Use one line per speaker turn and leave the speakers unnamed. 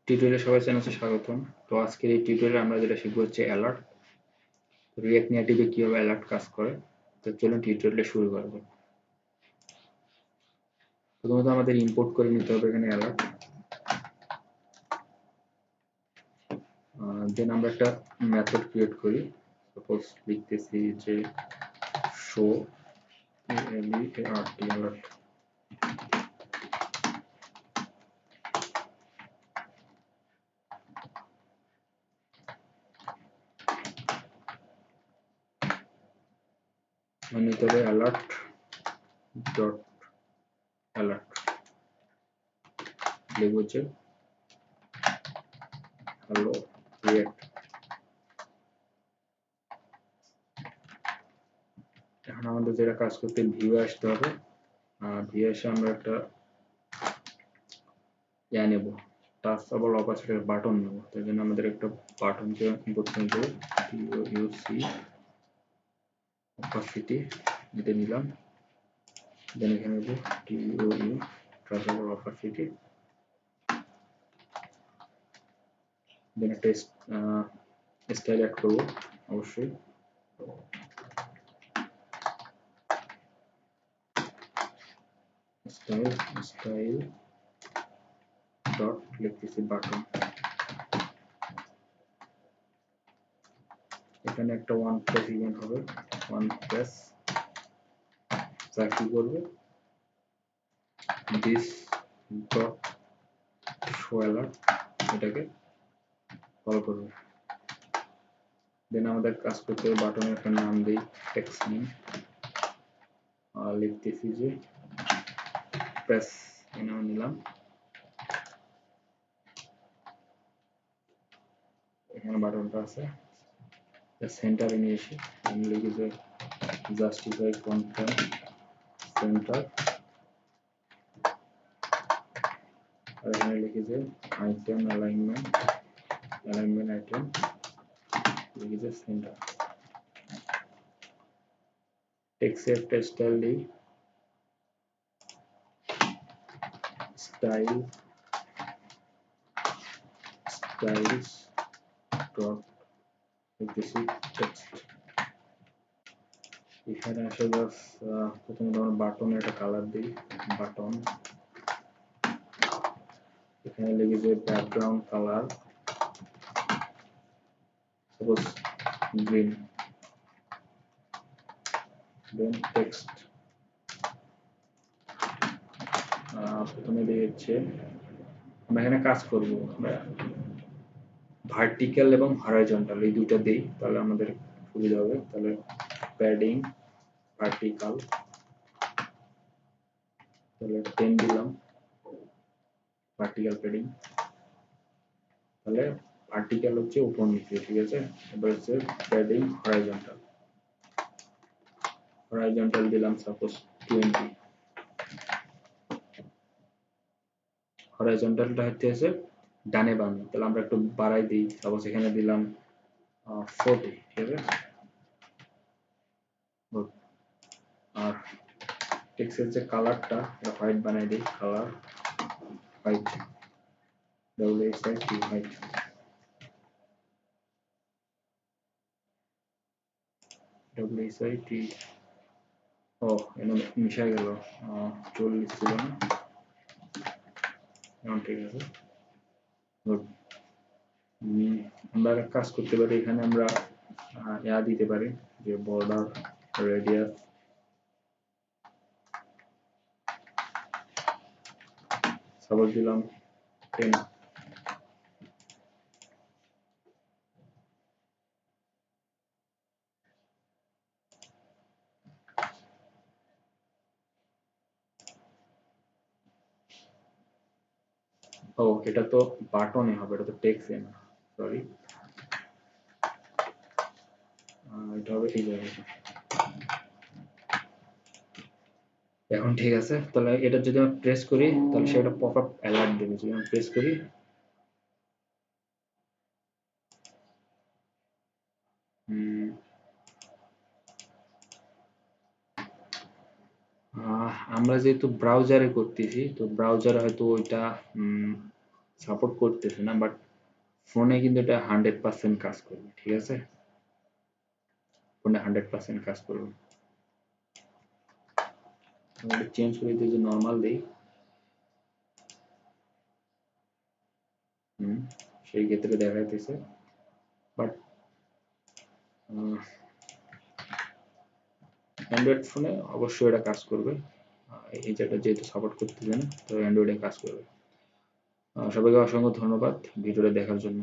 টিউটোরিয়ালে সবাই জানাচ্ছি স্বাগতম। তো আজকের এই টিউটোরিয়ালে আমরা যেটা শিখবো হচ্ছে অ্যালার্ট। রিঅ্যাক্ট নেটিভে কিভাবে অ্যালার্ট কাজ করে। তো চলুন টিউটোরিয়ালটা শুরু করবো। প্রথমত আমাদের ইম্পোর্ট করে নিতে হবে এখানে অ্যালার্ট। দেন আমরা একটা মেথড ক্রিয়েট করি। সাপোজ লিখতেছি যে শো অ্যালার্ট। নিতে হবে অ্যালার্ট ডট অ্যালার্ট, লিখব হচ্ছে হ্যালো রিঅ্যাক্ট। এখন আমাদের যেটা কাজ করতে ভিউ আসতে হবে। ভিউ এসে আমরা একটা নেব, টাচেবল অপাসিটি বাটন নেব। তার জন্য আমাদের একটা বাটনকে ইম্পোর্ট করতে হবে। টিওইউসি অপাসিটি এটা নিলাম। দেন এখানে নেব টিওইউ টাচেবল অপাসিটি। দেন একটা স্টাইল অ্যাড করব অবশ্যই। স্টাইল ডট লিখতেছি বাটন। এখানে একটা ওয়ান প্লেস ইভেন্ট হবে, ওয়ান প্লেস যা কি করবে দিস ডট শো অ্যালার্ট এটাকে কল করবে। দেন আমাদের কাজ করতে হবে বাটনের একটা নাম দিই, টেক্সট নেম। লিখতেছি যে প্রেস নাম নিলাম। এখানে বাটনটা আছে, সেন্টারে নিয়ে এসে আমি লিখি যে জাস্টিফাই কন্টেন্ট সেন্টার। আর এখানে লিখি যে আইটেম অ্যালাইনমেন্ট আইটেম লিখি যে সেন্টার। টেক্সটে একটা স্টাইল দিই, স্টাইলস ডট লিখতেছি টেক্সট। এখানে আসে জাস্ট প্রথমে ধরুন বাটনের একটা কালার দিই, বাটন। এখানে লিখি যে ব্যাকগ্রাউন্ড কালার সাপোজ গ্রিন। দেন টেক্সট প্রথমে দিয়েছে আমরা এখানে কাজ করব ভার্টিক্যাল এবং হরাইজন্টাল এই দুইটা দিই, তাহলে আমাদের সুবিধা হবে। তাহলে প্যাডিং ভার্টিক্যাল, তাহলে 10 দিলাম ভার্টিক্যাল প্যাডিং। তাহলে ভার্টিক্যাল হচ্ছে উপর নিচে, ঠিক আছে। এবার হচ্ছে প্যাডিং হরাইজন্টাল দিলাম সাপোজ 20। হরাইজন্টালটা হচ্ছে ডানে বামে, তাহলে আমরা একটু বাড়াই দিই, সাপোজ এখানে দিলাম 40, ঠিক আছে। আর টেক্সটের যে কালারটা হোয়াইট বানাই দিই, colour white, WHIT white. WHIT ও এখানে মিশে গেল, 40 ছিল না, এখন ঠিক আছে। গুড। আমরা কাজ করতে পারি, এখানে আমরা দিতে পারি যে বর্ডার রেডিয়াস সাপোজ দিলাম 10। ও এটা তো বাটনে হবে, এটা তো টেক্সটে না, সরি। এটা হবে এই জায়গায়। এখন ঠিক আছে। তাহলে এটা যদি আমি প্রেস করি তাহলে সেটা পপ আপ অ্যালার্ট দেবে। যদি আমি প্রেস করি আমরা যেহেতু ব্রাউজারে করতেছি, তো ব্রাউজারে হয়তো ওইটা সাপোর্ট করতেছে না, বাট ফোনে কিন্তু এটা 100% কাজ করবে। ঠিক আছে, ফোনে 100% কাজ করবে। চেঞ্জ করে দিয়ে যে নর্মাল দেই, সেই ক্ষেত্রে দেখা যাইতেছে, বাট অ্যান্ড্রয়েড ফোনে অবশ্যই এটা কাজ করবে। এই যেটা যেহেতু সাপোর্ট করতেছে না, তো অ্যান্ড্রয়েডে কাজ করবে। সবাইকে অসংখ্য ধন্যবাদ ভিডিওটা দেখার জন্য।